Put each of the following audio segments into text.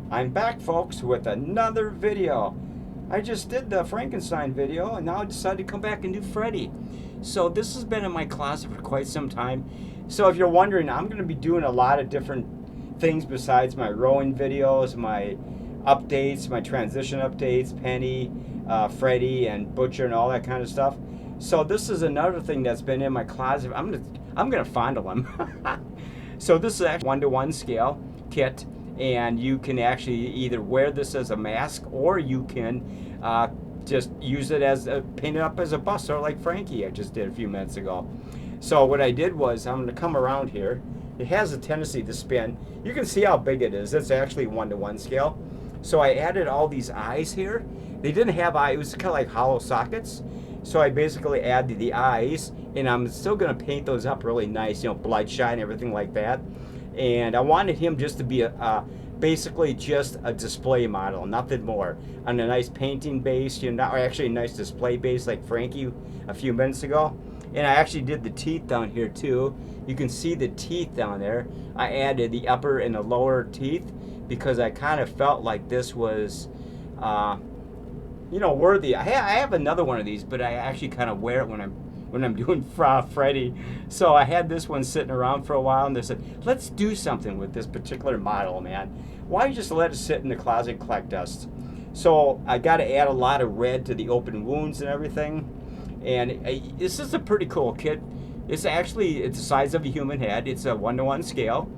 I'm back, folks, with another video. I just did the Frankenstein video and now I decided to come back and do Freddy. So this has been in my closet for quite some time. So if you're wondering, I'm going to be doing a lot of different things besides my rowing videos, my updates, my transition updates, Penny, Freddy, and Butcher, and all that kind of stuff. So this is another thing that's been in my closet. I'm gonna fondle him. So this is actually 1-to-1 scale kit, and you can actually either wear this as a mask or you can just use it as paint it up as a buster like Frankie I just did a few minutes ago. So what I did was I'm going to come around here. It has a tendency to spin. You can see how big it is. It's actually 1-to-1 scale. So I added all these eyes here. They didn't have eyes. It was kind of like hollow sockets. So I basically added the eyes, and I'm still going to paint those up really nice, you know, bloodshot and everything like that. And I wanted him just to be basically just a display model, nothing more, on a nice painting base, you know, or actually a nice display base like Frankie a few minutes ago. And I actually did the teeth down here too. You can see the teeth down there. I added the upper and the lower teeth because I kind of felt like this was you know, worthy. I have another one of these, but I actually kind of wear it when I'm doing Freddy. So I had this one sitting around for a while, and they said, let's do something with this particular model, man. Why just let it sit in the closet and collect dust? So I got to add a lot of red to the open wounds and everything. And this is a pretty cool kit. It's the size of a human head. It's a 1-to-1 scale.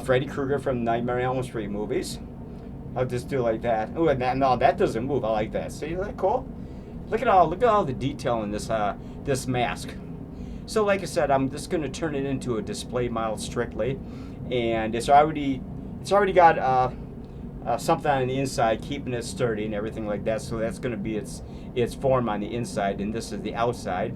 Freddy Krueger from the Nightmare on Elm Street movies. I'll just do it like that. Oh, no, that doesn't move. I like that. See, isn't that cool? Look at all the detail in this this mask. So, like I said, I'm just going to turn it into a display model strictly, and it's already got something on the inside keeping it sturdy and everything like that. So that's going to be its form on the inside, and this is the outside.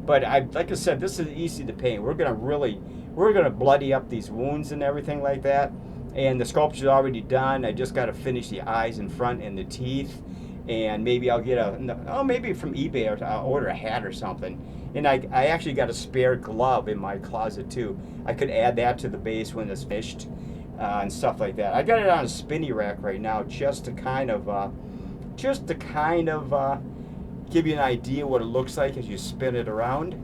But like I said, this is easy to paint. We're gonna bloody up these wounds and everything like that. And the sculpture's already done. I just got to finish the eyes in front and the teeth. And maybe I'll get maybe from eBay, or I'll order a hat or something. And I actually got a spare glove in my closet too. I could add that to the base when it's finished and stuff like that. I got it on a spinny rack right now just to kind of give you an idea what it looks like as you spin it around.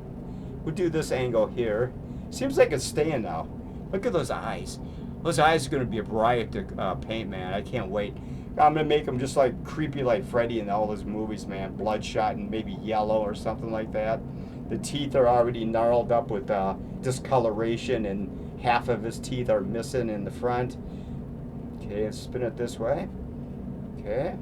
We'll do this angle here. Seems like it's staying now. Look at those eyes. Those eyes are going to be a riot to paint, man. I can't wait. I'm going to make them just like creepy like Freddy in all those movies, man. Bloodshot and maybe yellow or something like that. The teeth are already gnarled up with discoloration, and half of his teeth are missing in the front. Okay, let's spin it this way. Okay.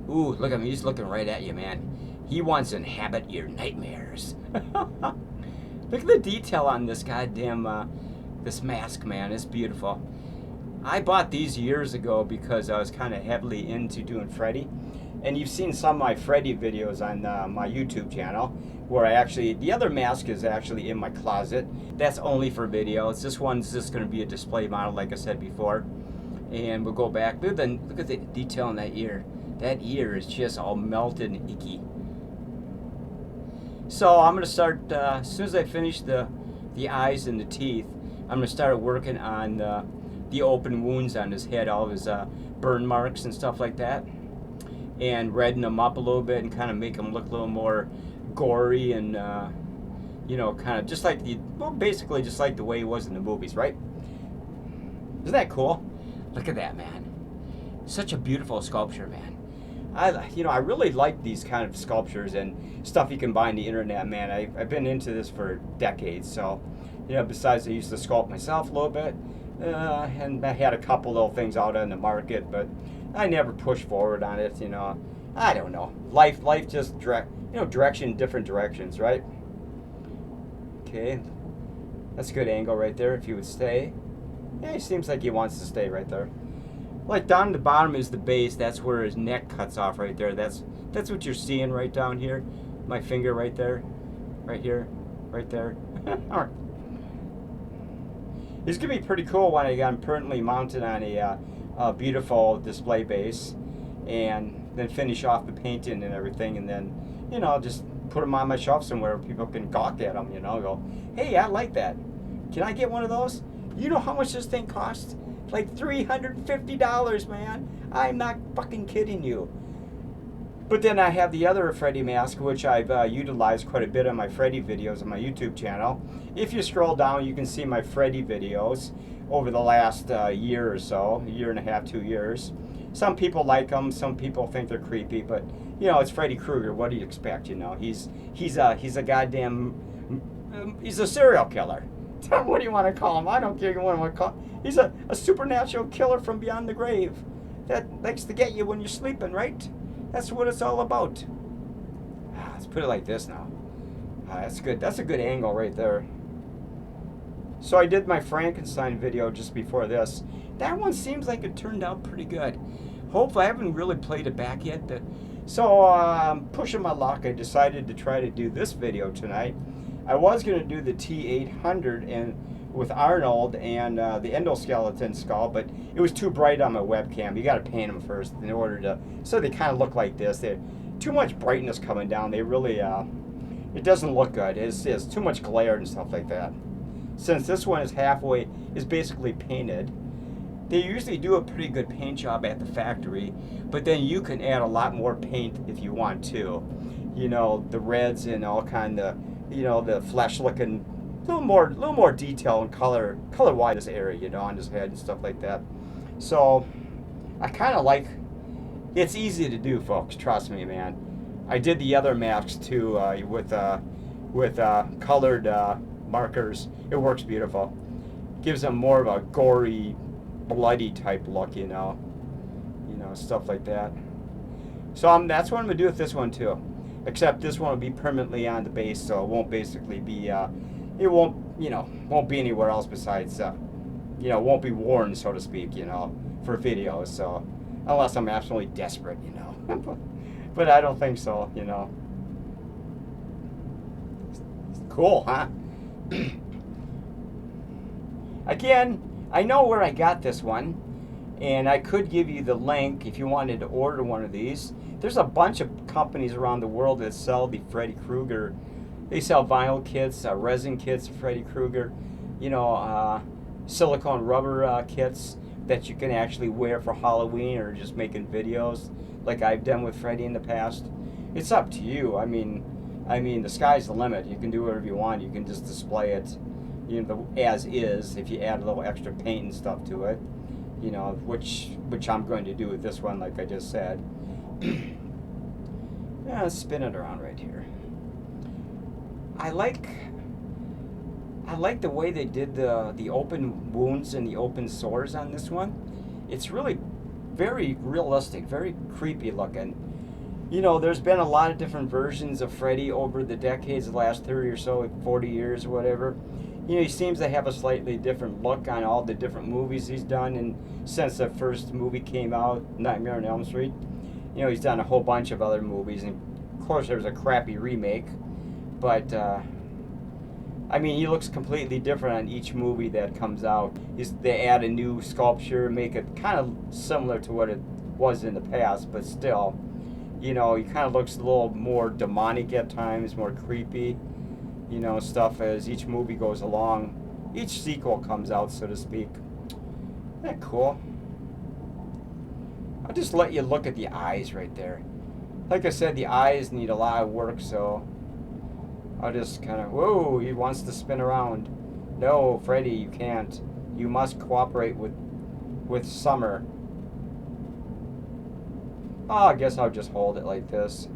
Ooh, look at him. He's looking right at you, man. He wants to inhabit your nightmares. Look at the detail on this goddamn this mask, man. It's beautiful. I bought these years ago because I was kind of heavily into doing Freddy. And you've seen some of my Freddy videos on my YouTube channel, where the other mask is actually in my closet. That's only for videos. This one's just going to be a display model, like I said before. And we'll go back. Look at the detail in that ear. That ear is just all melted and icky. So I'm going to start, as soon as I finish the eyes and the teeth, I'm going to start working on the open wounds on his head, all of his burn marks and stuff like that, and redden them up a little bit and kind of make them look a little more gory and, you know, kind of just like basically just like the way he was in the movies, right? Isn't that cool? Look at that, man. Such a beautiful sculpture, man. I really like these kind of sculptures and stuff you can buy on the internet, man. I've been into this for decades, so, you know, besides I used to sculpt myself a little bit, and I had a couple little things out on the market, but I never pushed forward on it, you know. I don't know. Life just direction, different directions, right? Okay, that's a good angle right there. If he would stay, yeah, he seems like he wants to stay right there. Like down at the bottom is the base. That's where his neck cuts off right there. That's what you're seeing right down here. My finger right there, right here, right there. All right. It's gonna be pretty cool when I got him permanently mounted on a beautiful display base, and then finish off the painting and everything, and then, you know, just put them on my shelf somewhere where people can gawk at them. You know, go, hey, I like that. Can I get one of those? You know how much this thing costs? Like $350, man. I'm not fucking kidding you. But then I have the other Freddy mask, which I've utilized quite a bit on my Freddy videos on my YouTube channel. If you scroll down, you can see my Freddy videos over the last year or so, year and a half, 2 years. Some people like them, some people think they're creepy, but you know, it's Freddy Krueger. What do you expect? You know, he's a goddamn, he's a serial killer. What do you want to call him? I don't care what you want to call him. He's a supernatural killer from beyond the grave that likes to get you when you're sleeping, right? That's what it's all about. Let's put it like this now. That's good. That's a good angle right there. So I did my Frankenstein video just before this. That one seems like it turned out pretty good. Hopefully, I haven't really played it back yet. So pushing my luck, I decided to try to do this video tonight. I was going to do the T800 and with Arnold and the endoskeleton skull, but it was too bright on my webcam. You got to paint them first in order to, so they kind of look like this. They're too much brightness coming down. They really, it doesn't look good. It's too much glare and stuff like that. Since this one is basically painted, they usually do a pretty good paint job at the factory, but then you can add a lot more paint if you want to. You know, the reds and all kind of, you know, the flesh looking, a little more detail and color-wise this area, you know, on his head and stuff like that. So I kind of like, it's easy to do, folks. Trust me, man. I did the other masks too with colored markers. It works beautiful. Gives them more of a gory, bloody type look, you know, stuff like that. So that's what I'm gonna do with this one too. Except this one will be permanently on the base, so it won't basically be, it won't be anywhere else besides, won't be worn, so to speak, for videos. So unless I'm absolutely desperate, but I don't think so, Cool, huh? Again, I know where I got this one, and I could give you the link if you wanted to order one of these. There's a bunch of companies around the world that sell the Freddy Krueger. They sell vinyl kits, resin kits of Freddy Krueger, silicone rubber kits that you can actually wear for Halloween or just making videos like I've done with Freddy in the past. It's up to you. I mean, the sky's the limit. You can do whatever you want. You can just display it, as is. If you add a little extra paint and stuff to it, which I'm going to do with this one, like I just said. Yeah, let's spin it around right here. I like the way they did the open wounds and the open sores on this one. It's really very realistic, very creepy looking. There's been a lot of different versions of Freddy over the decades, the last 30 or so, 40 years or whatever. He seems to have a slightly different look on all the different movies he's done, and since the first movie came out, Nightmare on Elm Street, he's done a whole bunch of other movies, and of course there's a crappy remake, but he looks completely different on each movie that comes out. They add a new sculpture, make it kind of similar to what it was in the past, but still, he kind of looks a little more demonic at times, more creepy, stuff as each movie goes along. Each sequel comes out, so to speak. Isn't that cool? I'll just let you look at the eyes right there. Like I said, the eyes need a lot of work, so I'll just kind of, whoa, he wants to spin around. No, Freddy, you can't. You must cooperate with Summer. Oh, I guess I'll just hold it like this.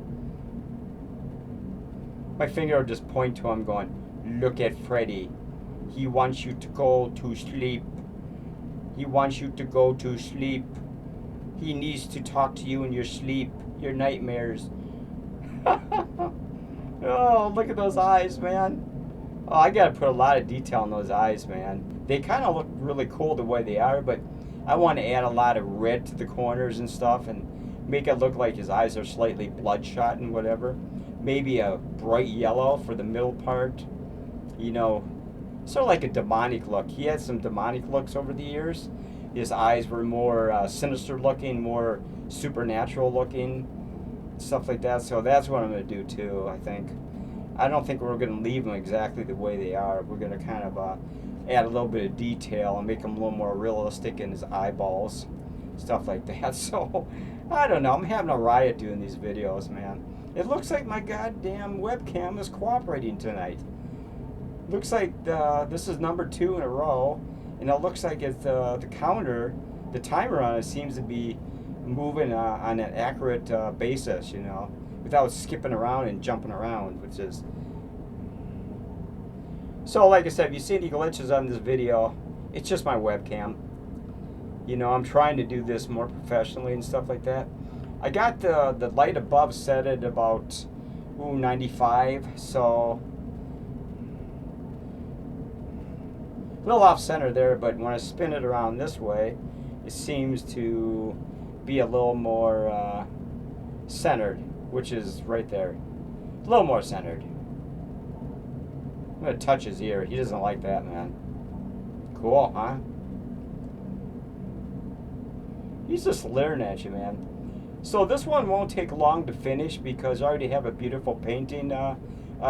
My finger will just point to him going, look at Freddy. He wants you to go to sleep. He wants you to go to sleep. He needs to talk to you in your sleep, your nightmares. Oh, look at those eyes, man. Oh, I gotta put a lot of detail in those eyes, man. They kind of look really cool the way they are, but I want to add a lot of red to the corners and stuff and make it look like his eyes are slightly bloodshot and whatever. Maybe a bright yellow for the middle part. Sort of like a demonic look. He had some demonic looks over the years. His eyes were more sinister looking, more supernatural looking, stuff like that. So that's what I'm going to do too, I think. I don't think we're going to leave them exactly the way they are. We're going to kind of add a little bit of detail and make him a little more realistic in his eyeballs, stuff like that. So I don't know, I'm having a riot doing these videos, man. It looks like my goddamn webcam is cooperating tonight. Looks like this is number 2 in a row, and it looks like it's the counter, the timer on it seems to be moving on an accurate basis, you know, without skipping around and jumping around, which is... So like I said, if you see any glitches on this video, it's just my webcam. You know, I'm trying to do this more professionally and stuff like that. I got the light above set at about 95, so a little off center there, but when I spin it around this way, it seems to be a little more centered, which is right there. A little more centered. I'm going to touch his ear. He doesn't like that, man. Cool, huh? He's just leering at you, man. So this one won't take long to finish because I already have a beautiful painting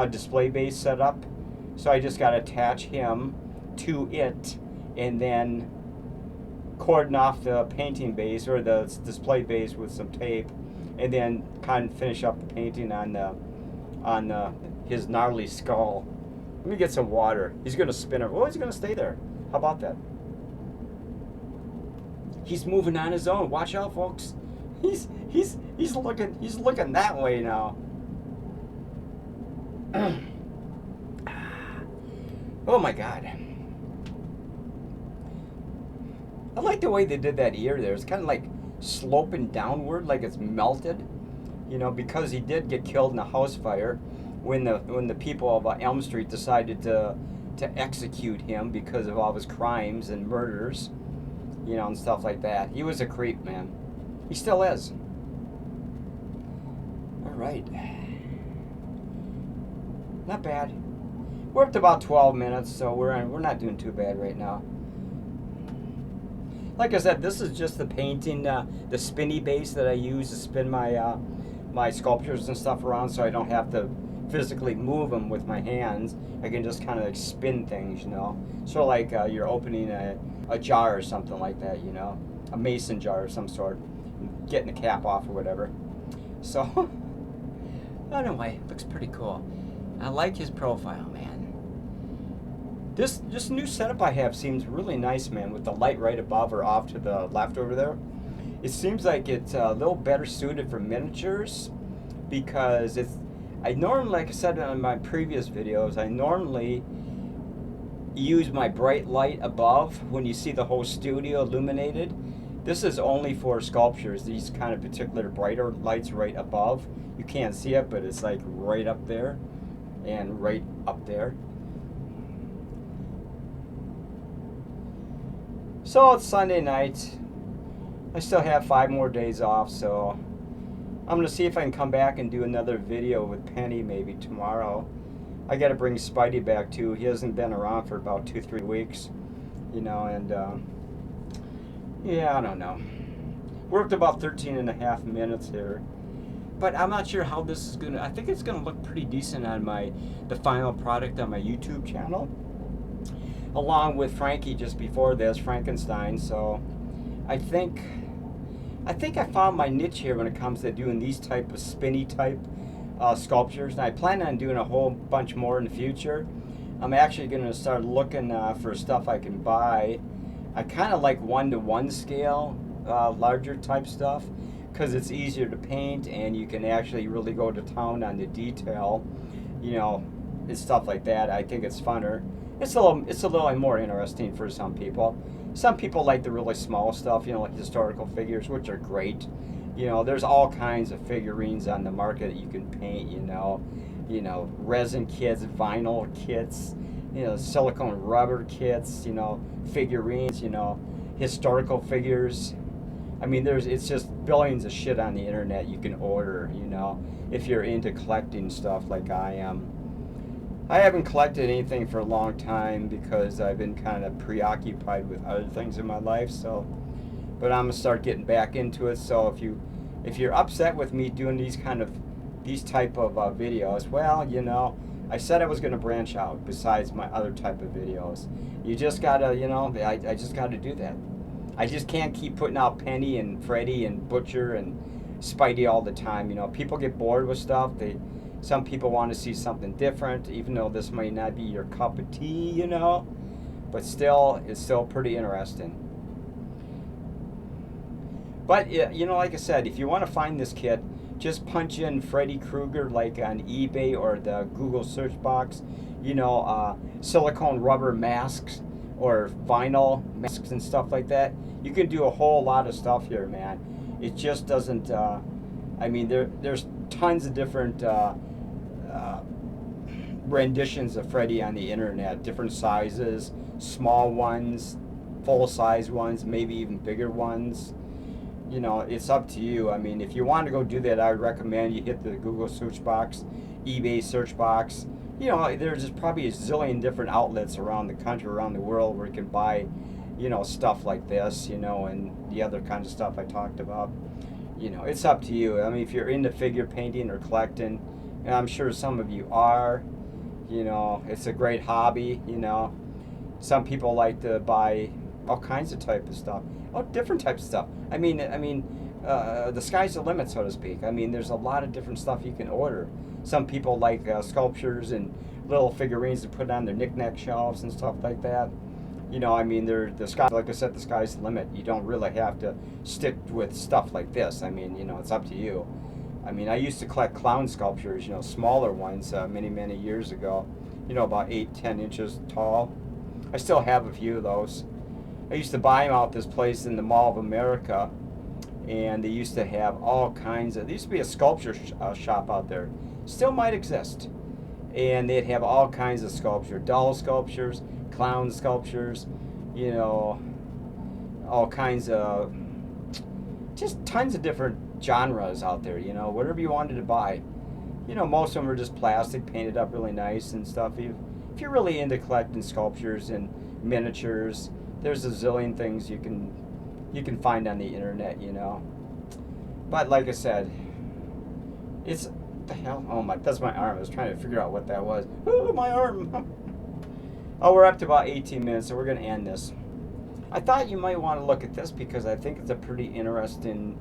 display base set up. So I just got to attach him to it and then cordon off the painting base or the display base with some tape, and then kind of finish up the painting on his gnarly skull. Let me get some water. He's gonna spin it. Oh, he's gonna stay there. How about that? He's moving on his own. Watch out, folks. He's looking that way now. Oh my God. I like the way they did that ear there. It's kind of like sloping downward, like it's melted. You know, because he did get killed in a house fire when the people of Elm Street decided to execute him because of all his crimes and murders, you know, and stuff like that. He was a creep, man. He still is. All right. Not bad. We're up to about 12 minutes, so we're not doing too bad right now. Like I said, this is just the painting, the spinny base that I use to spin my my sculptures and stuff around, so I don't have to physically move them with my hands. I can just kind of like spin things, you know. Sort of like you're opening a jar or something like that, you know, a mason jar of some sort, getting the cap off or whatever. So anyway, looks pretty cool. I like his profile, man. This new setup I have seems really nice, man, with the light right above or off to the left over there. It seems like it's a little better suited for miniatures because I normally, like I said in my previous videos, I normally use my bright light above when you see the whole studio illuminated. This is only for sculptures, these kind of particular brighter lights right above. You can't see it, but it's like right up there and right up there. So it's Sunday night. I still have 5 more days off, so I'm going to see if I can come back and do another video with Penny maybe tomorrow. I got to bring Spidey back too. He hasn't been around for about 2-3 weeks, you know, and yeah, I don't know. We're up to about 13.5 minutes here. But I'm not sure how this is going to... I think it's going to look pretty decent on the final product on my YouTube channel, along with Frankie just before this, Frankenstein. So I think I found my niche here when it comes to doing these type of spinny type sculptures, and I plan on doing a whole bunch more in the future. I'm actually going to start looking for stuff I can buy. I kind of like 1-to-1 scale, larger type stuff, because it's easier to paint and you can actually really go to town on the detail, you know, and stuff like that. I think it's funner. It's a little more interesting for some people. Some people like the really small stuff, you know, like historical figures, which are great. You know, there's all kinds of figurines on the market that you can paint, you know, resin kits, vinyl kits, you know, silicone rubber kits, you know, figurines, you know, historical figures. I mean, it's just billions of shit on the internet you can order, you know, if you're into collecting stuff like I am. I haven't collected anything for a long time because I've been kind of preoccupied with other things in my life. So, but I'm gonna start getting back into it. So if you're upset with me doing these type of videos, well, you know, I said I was going to branch out besides my other type of videos. You just gotta, you know, I just gotta do that. I just can't keep putting out Penny and Freddy and Butcher and Spidey all the time. You know, people get bored with stuff. Some people want to see something different, even though this might not be your cup of tea, you know. But still, it's still pretty interesting. But, you know, like I said, if you want to find this kit, just punch in Freddy Krueger like on eBay or the Google search box. You know, silicone rubber masks or vinyl masks and stuff like that. You can do a whole lot of stuff here, man. It just doesn't, I mean, there's tons of different renditions of Freddy on the internet. Different sizes, small ones, full-size ones, maybe even bigger ones. You know, it's up to you. I mean, if you want to go do that, I would recommend you hit the Google search box, eBay search box. You know, there's probably a zillion different outlets around the country, around the world, where you can buy, you know, stuff like this, you know, and the other kind of stuff I talked about. You know, it's up to you. I mean, if you're into figure painting or collecting, and I'm sure some of you are, you know, it's a great hobby, you know. Some people like to buy all kinds of type of stuff. Oh, different types of stuff. I mean, the sky's the limit, so to speak. I mean, there's a lot of different stuff you can order. Some people like sculptures and little figurines to put on their knick-knack shelves and stuff like that. You know, I mean, the sky, like I said, the sky's the limit. You don't really have to stick with stuff like this. I mean, you know, it's up to you. I mean, I used to collect clown sculptures, you know, smaller ones many, many years ago. You know, about 8-10 inches tall. I still have a few of those. I used to buy them out this place in the Mall of America, and they used to have all kinds of, there used to be a sculpture shop out there, still might exist, and they'd have all kinds of sculpture, doll sculptures, clown sculptures, you know, all kinds of, just tons of different genres out there, you know, whatever you wanted to buy. You know, most of them are just plastic, painted up really nice and stuff. If you're really into collecting sculptures and miniatures, there's a zillion things you can find on the internet, you know. But like I said, it's the hell. Oh my, that's my arm. I was trying to figure out what that was. Oh, my arm. Oh, we're up to about 18 minutes, so we're gonna end this. I thought you might want to look at this because I think it's a pretty interesting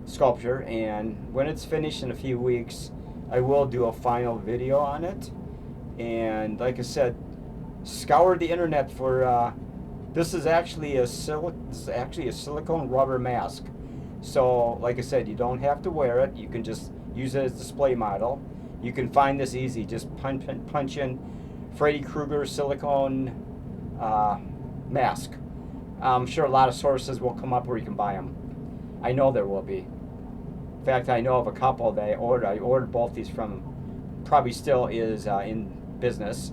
sculpture, and when it's finished in a few weeks, I will do a final video on it. And like I said, scour the internet for. This is actually a silicone rubber mask. So, like I said, you don't have to wear it. You can just use it as a display model. You can find this easy. Just punch in Freddy Krueger silicone mask. I'm sure a lot of sources will come up where you can buy them. I know there will be. In fact, I know of a couple that I ordered both these from. Probably still is in business.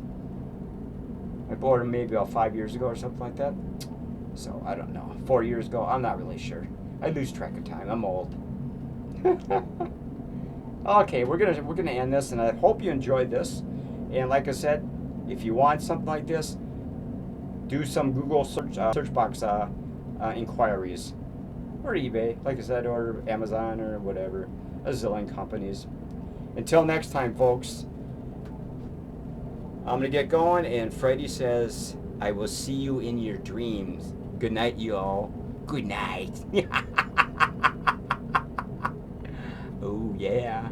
I bought them maybe about 5 years ago or something like that. So I don't know. 4 years ago, I'm not really sure. I lose track of time. I'm old. Okay, we're gonna end this, and I hope you enjoyed this. And like I said, if you want something like this, do some Google search box inquiries, or eBay. Like I said, or Amazon or whatever. A zillion companies. Until next time, folks. I'm going to get going, and Freddy says, I will see you in your dreams. Good night, you all. Good night. Oh, yeah.